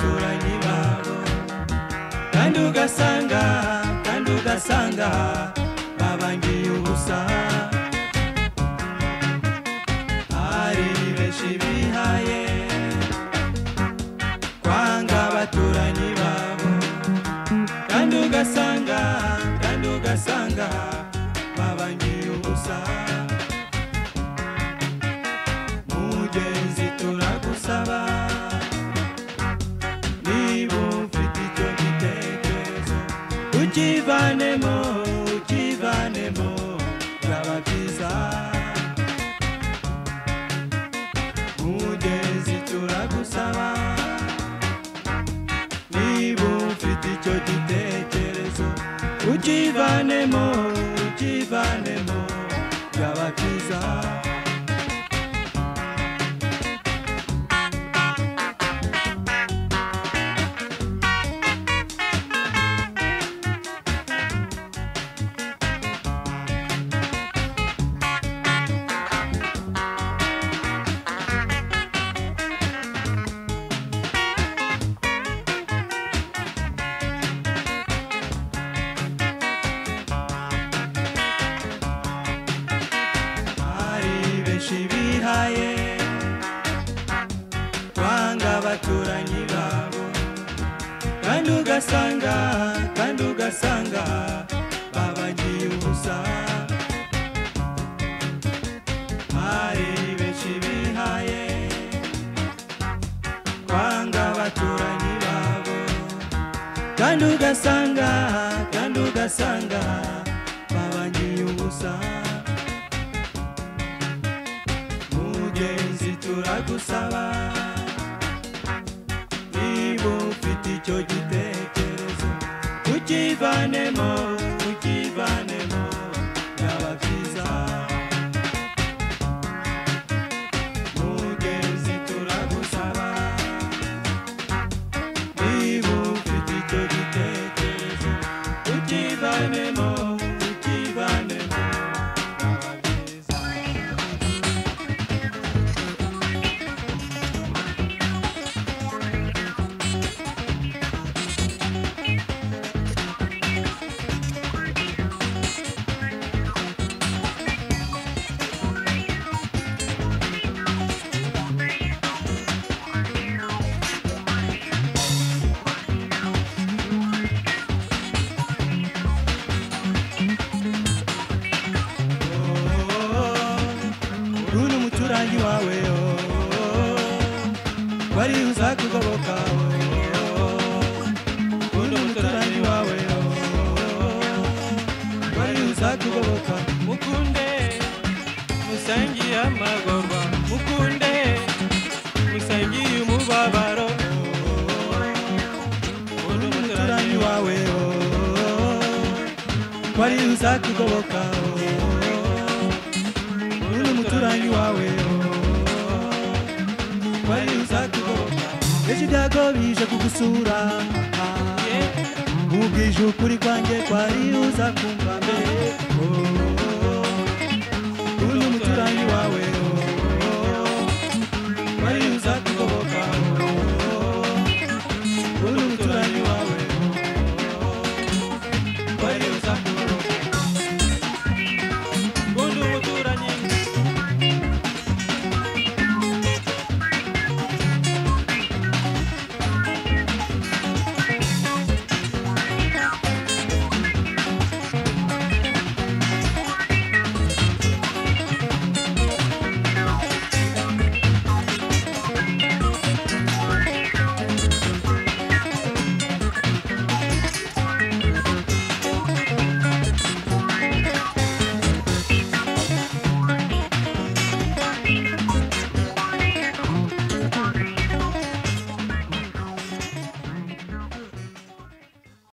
abaturanyi babo kandi ugasanga babangiye ubusa ari benshi bihaye kwanga abaturanyi babo kandi ugasanga babangiye ubusa Mugenzi turagusaba niba ufite icyo gitekerezo ukivanemo byaba byiza Mugenzi turagusaba niba ufite icyo gitekerezo ukivanemo byaba byiza bihaye kwanga abaturanyi babo kandi ugasanga babangiye ubusa hari benshi bihaye kwanga abaturanyi babo kandi ugasanga babangiye ubusa Mugenzi turagusaba niba ufite icyo gitekerezo ukivanemo byaba byiza Mugenzi turagusaba niba ufite icyo gitekerezo ukivanemo umuturanyi wawe wari ukugoboka umuturanyi wawe wari ukugoboka Mukunde musangiye amagorwa Mukunde musangiye umubabaro umuturanyi wawe wari ukugoboka umuturanyi wawe wari ukugoboka ejo ibyago bije kugusura mubwije ukuri kwanjye kwari uza kumva mbere